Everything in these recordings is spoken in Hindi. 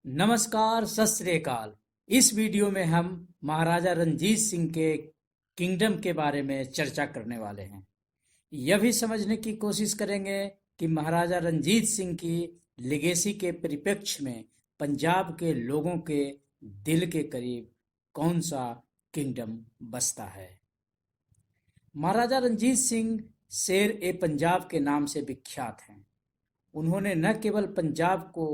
नमस्कार, सत श्री अकाल। इस वीडियो में हम महाराजा रंजीत सिंह के किंगडम के बारे में चर्चा करने वाले हैं। यह भी समझने की कोशिश करेंगे कि महाराजा रंजीत सिंह की लेगेसी के परिप्रेक्ष्य में पंजाब के लोगों के दिल के करीब कौन सा किंगडम बसता है। महाराजा रंजीत सिंह शेर ए पंजाब के नाम से विख्यात हैं। उन्होंने न केवल पंजाब को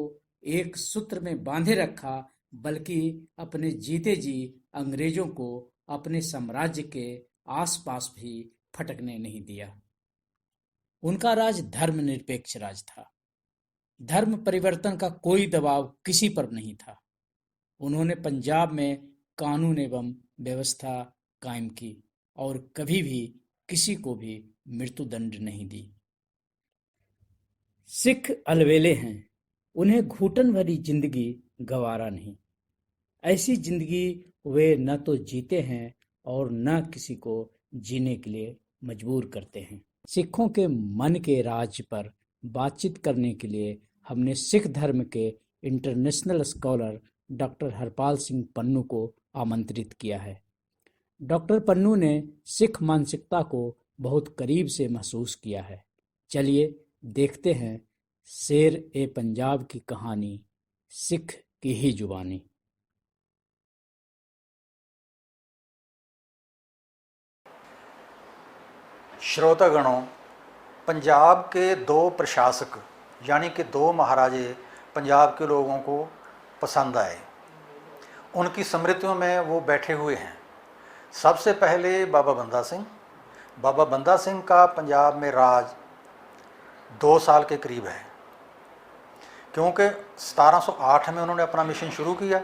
एक सूत्र में बांधे रखा, बल्कि अपने जीते जी अंग्रेजों को अपने साम्राज्य के आसपास भी फटकने नहीं दिया। उनका राज धर्मनिरपेक्ष राज था। धर्म परिवर्तन का कोई दबाव किसी पर नहीं था। उन्होंने पंजाब में कानून एवं व्यवस्था कायम की और कभी भी किसी को भी मृत्युदंड नहीं दी। सिख अलवेले हैं, उन्हें घुटन भरी जिंदगी गवारा नहीं। ऐसी जिंदगी वे न तो जीते हैं और न किसी को जीने के लिए मजबूर करते हैं। सिखों के मन के राज पर बातचीत करने के लिए हमने सिख धर्म के international scholar doctor Harpal Singh Pannu को आमंत्रित किया है। डॉक्टर पन्नू ने सिख मानसिकता को बहुत करीब से महसूस किया है। चलिए देखते हैं शेर ए पंजाब की कहानी, सिख की ही जुबानी। श्रोतागणों, पंजाब के दो प्रशासक यानी कि दो महाराजे पंजाब के लोगों को पसंद आए। उनकी स्मृतियों में वो बैठे हुए हैं। सबसे पहले बाबा बंदा सिंह। बाबा बंदा सिंह का पंजाब में राज 2 साल के करीब है, क्योंकि 1708 में उन्होंने अपना मिशन शुरू किया।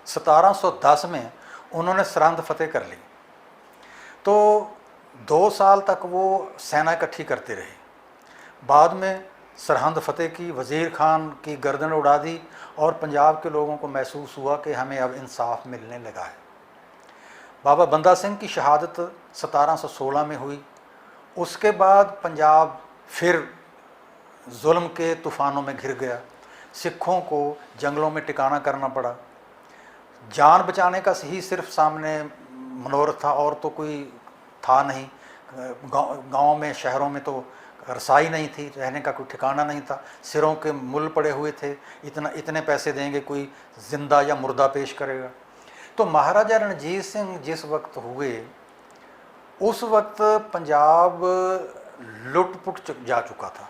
1710 में उन्होंने सरहंद फतेह कर ली। तो 2 साल तक वो सेना इकट्ठी करते रहे। बाद में सरहंद फतेह की, वज़ीर खान की गर्दन उड़ा दी और पंजाब के लोगों को महसूस हुआ कि हमें अब इंसाफ मिलने लगा है। बाबा बंदा सिंह की शहादत 1716 में हुई। उसके बाद पंजाब फिर जुल्म के तूफ़ानों में घिर गया। सिखों को जंगलों में टिकाना करना पड़ा। जान बचाने का ही सिर्फ सामने मनोरथ था, और तो कोई था नहीं। गाँव में, शहरों में तो रसाई नहीं थी, रहने का कोई ठिकाना नहीं था। सिरों के मुल पड़े हुए थे। इतने पैसे देंगे, कोई जिंदा या मुर्दा पेश करेगा। तो महाराजा रणजीत सिंह जिस वक्त हुए, उस वक्त पंजाब लुट-पुट जा चुका था।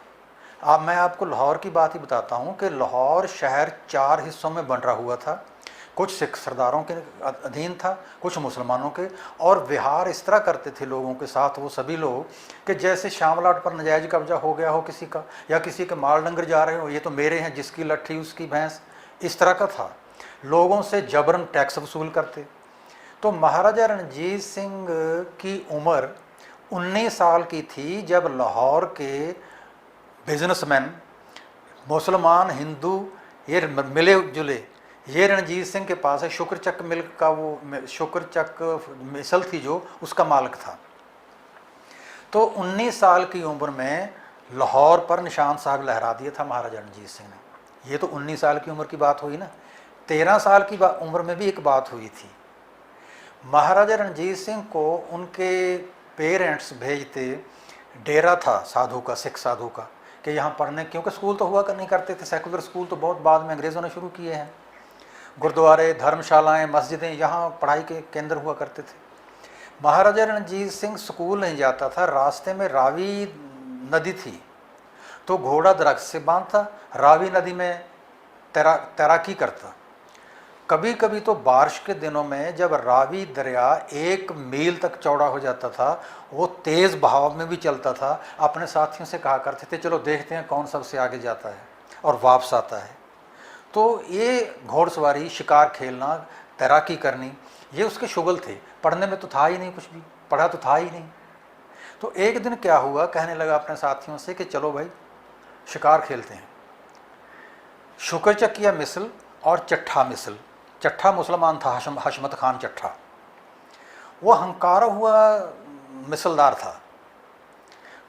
अब मैं आपको लाहौर की बात ही बताता हूँ कि लाहौर शहर 4 हिस्सों में बंटा हुआ था। कुछ सिख सरदारों के अधीन था, कुछ मुसलमानों के। और व्यवहार इस तरह करते थे लोगों के साथ वो सभी लोग कि जैसे शामलाट पर नजायज़ कब्जा हो गया हो किसी का, या किसी के माल डंगर जा रहे हो, ये तो मेरे हैं, जिसकी लट्ठी उसकी भैंस, इस तरह का था। लोगों से जबरन टैक्स वसूल करते। तो महाराजा रणजीत सिंह की उम्र 19 साल की थी जब लाहौर के बिजनेसमैन, मुसलमान, हिंदू, ये मिले जुले, ये रणजीत सिंह के पास है शुक्रचक मिल्क का, वो शुक्रचक मिसल थी जो, उसका मालिक था। तो 19 साल की उम्र में लाहौर पर निशान साहब लहरा दिया था महाराजा रणजीत सिंह ने। ये तो 19 साल की उम्र की बात हुई ना। 13 साल की उम्र में भी एक बात हुई थी। महाराजा रणजीत सिंह को उनके पेरेंट्स भेजते, डेरा था साधु का, सिख साधु का, कि यहाँ पढ़ने, क्योंकि स्कूल तो हुआ नहीं करते थे। सेकुलर स्कूल तो बहुत बाद में अंग्रेज़ों ने शुरू किए हैं। गुरुद्वारे, धर्मशालाएँ, मस्जिदें, यहाँ पढ़ाई के केंद्र हुआ करते थे। महाराजा रणजीत सिंह स्कूल नहीं जाता था। रास्ते में रावी नदी थी, तो घोड़ा दरख्त से बांधता, रावी नदी में तैराकी करता। कभी कभी तो बारिश के दिनों में जब रावी दरिया 1 मील तक चौड़ा हो जाता था, वो तेज़ बहाव में भी चलता था, अपने साथियों से कहा करते थे चलो देखते हैं कौन सबसे आगे जाता है और वापस आता है। तो ये घोड़सवारी, शिकार खेलना, तैराकी करनी, ये उसके शुगल थे। पढ़ने में तो था ही नहीं, कुछ भी पढ़ा तो था ही नहीं। तो एक दिन क्या हुआ, कहने लगा अपने साथियों से कि चलो भाई शिकार खेलते हैं। शुक्रचक या मिसल और चट्ठा मिसल। चट्ठा मुसलमान था, हशमत खान चट्ठा, वो हंकारा हुआ मिसलदार था।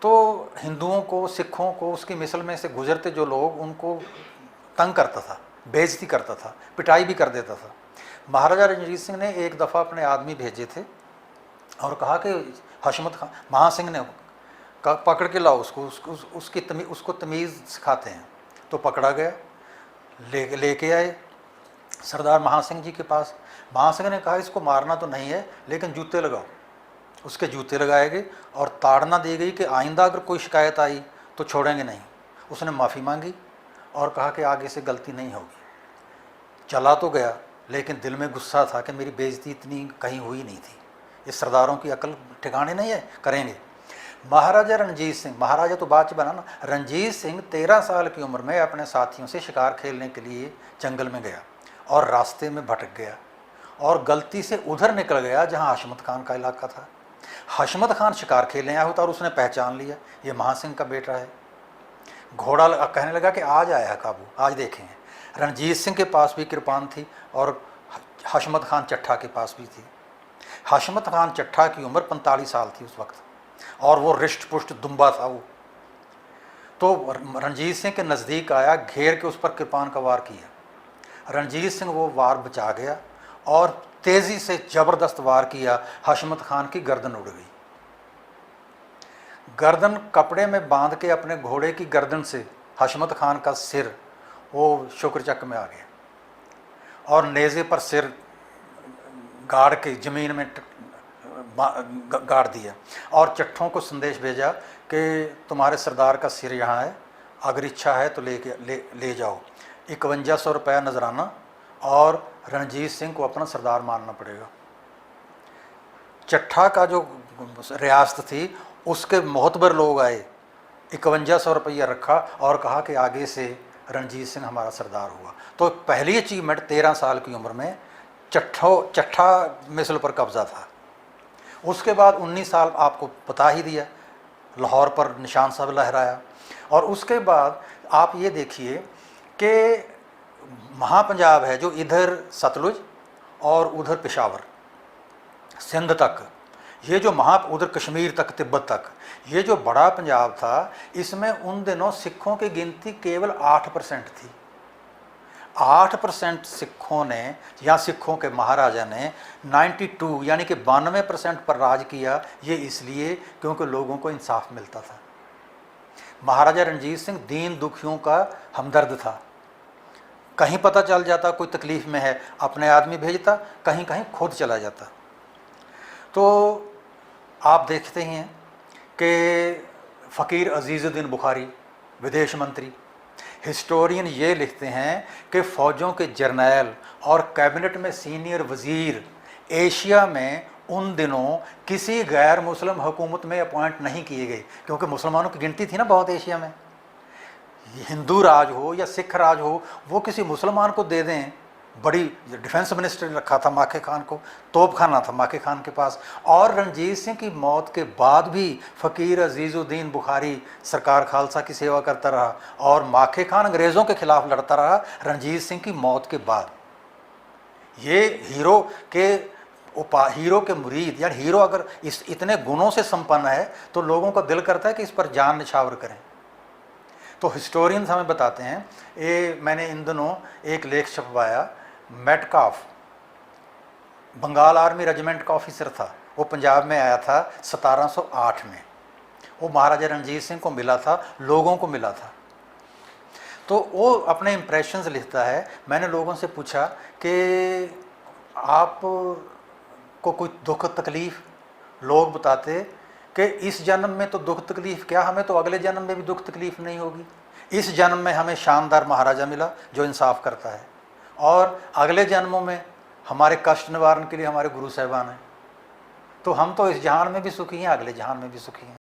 तो हिंदुओं को, सिखों को उसकी मिसल में से गुजरते जो लोग, उनको तंग करता था, बेइज्जती करता था, पिटाई भी कर देता था। महाराजा रणजीत सिंह ने एक दफ़ा अपने आदमी भेजे थे और कहा कि हशमत खान, महासिंह ने पकड़ के लाओ उसको, उसको तमीज़ सिखाते हैं। तो पकड़ा गया, लेके आए सरदार महासिंह जी के पास। महासिंह ने कहा इसको मारना तो नहीं है लेकिन जूते लगाओ। उसके जूते लगाए गए और ताड़ना दी गई कि आइंदा अगर कोई शिकायत आई तो छोड़ेंगे नहीं। उसने माफ़ी मांगी और कहा कि आगे से गलती नहीं होगी। चला तो गया लेकिन दिल में गुस्सा था कि मेरी बेइज्जती इतनी कहीं हुई नहीं थी। ये सरदारों की अकल ठिकाने नहीं है, करेंगे। महाराजा रणजीत सिंह, महाराजा तो बाद में बना ना, रणजीत सिंह 13 साल की उम्र में अपने साथियों से शिकार खेलने के लिए जंगल में गया और रास्ते में भटक गया और गलती से उधर निकल गया जहां हशमत खान का इलाका था। हशमत खान शिकार खेलने आया होता और उसने पहचान लिया ये महासिंह का बेटा है। घोड़ा कहने लगा कि आज आया है काबू, आज देखेंगे। रणजीत सिंह के पास भी कृपान थी और हशमत खान चट्ठा के पास भी थी। हशमत खान चट्ठा की उम्र 45 साल थी उस वक्त और वो रिष्ट पुष्ट दुम्बा था वो। तो रणजीत सिंह के नज़दीक आया, घेर के उस पर कृपान का वार किया। रणजीत सिंह वो वार बचा गया और तेज़ी से ज़बरदस्त वार किया। हशमत खान की गर्दन उड़ गई। गर्दन कपड़े में बांध के अपने घोड़े की गर्दन से हशमत खान का सिर वो शुक्रचक्र में आ गया और नेज़े पर सिर गाड़ के ज़मीन में गाड़ दिया और चट्ठों को संदेश भेजा कि तुम्हारे सरदार का सिर यहाँ है, अगर इच्छा है तो ले जाओ। 5100 रुपया नजराना और रणजीत सिंह को अपना सरदार मानना पड़ेगा। चट्ठा का जो रियासत थी उसके मोहतबर लोग आए, 5100 रुपया रखा और कहा कि आगे से रणजीत सिंह हमारा सरदार हुआ। तो पहली अचीवमेंट 13 साल की उम्र में चट्ठा मिसल पर कब्जा था। उसके बाद 19 साल आपको बता ही दिया, लाहौर पर निशान साहब लहराया। और उसके बाद आप ये देखिए कि महापंजाब है जो इधर सतलुज और उधर पेशावर सिंध तक, ये जो उधर कश्मीर तक तिब्बत तक, ये जो बड़ा पंजाब था, इसमें उन दिनों सिखों की गिनती केवल 8% थी। 8% सिखों ने या सिखों के महाराजा ने 92 यानी कि 92% पर राज किया। ये इसलिए क्योंकि लोगों को इंसाफ मिलता था। महाराजा रणजीत सिंह दीन दुखियों का हमदर्द था। कहीं पता चल जाता कोई तकलीफ़ में है, अपने आदमी भेजता, कहीं कहीं खुद चला जाता। तो आप देखते ही हैं कि फ़कीर अजीज़ुद्दीन बुखारी विदेश मंत्री, हिस्टोरियन ये लिखते हैं कि फ़ौजों के जर्नैल और कैबिनेट में सीनियर वज़ीर एशिया में उन दिनों किसी गैर मुस्लिम हुकूमत में अपॉइंट नहीं किए गए, क्योंकि मुसलमानों की गिनती थी ना बहुत एशिया में। हिंदू राज हो या सिख राज हो, वो किसी मुसलमान को दे दें। बड़ी डिफेंस मिनिस्टर रखा था माखे खान को, तोप खाना था माखे खान के पास। और रणजीत सिंह की मौत के बाद भी फ़कीर अजीज़ुद्दीन बुखारी सरकार खालसा की सेवा करता रहा और माखे खान अंग्रेज़ों के ख़िलाफ़ लड़ता रहा रणजीत सिंह की मौत के बाद। ये हीरो के मुरीद या हीरो अगर इस इतने गुणों से संपन्न है तो लोगों का दिल करता है कि इस पर जान निछावर करें। तो हिस्टोरियंस हमें बताते हैं, ये मैंने इन दिनों एक लेख छपवाया, मेटकाफ बंगाल आर्मी रेजिमेंट का ऑफिसर था, वो पंजाब में आया था 1708 में। वो महाराजा रणजीत सिंह को मिला था, लोगों को मिला था। तो वो अपने इम्प्रेशंस लिखता है। मैंने लोगों से पूछा कि आप को कोई दुख तकलीफ़, लोग बताते कि इस जन्म में तो दुख तकलीफ़ क्या, हमें तो अगले जन्म में भी दुख तकलीफ़ नहीं होगी। इस जन्म में हमें शानदार महाराजा मिला जो इंसाफ करता है और अगले जन्मों में हमारे कष्ट निवारण के लिए हमारे गुरु साहिबान हैं। तो हम तो इस जहान में भी सुखी हैं, अगले जहान में भी सुखी हैं।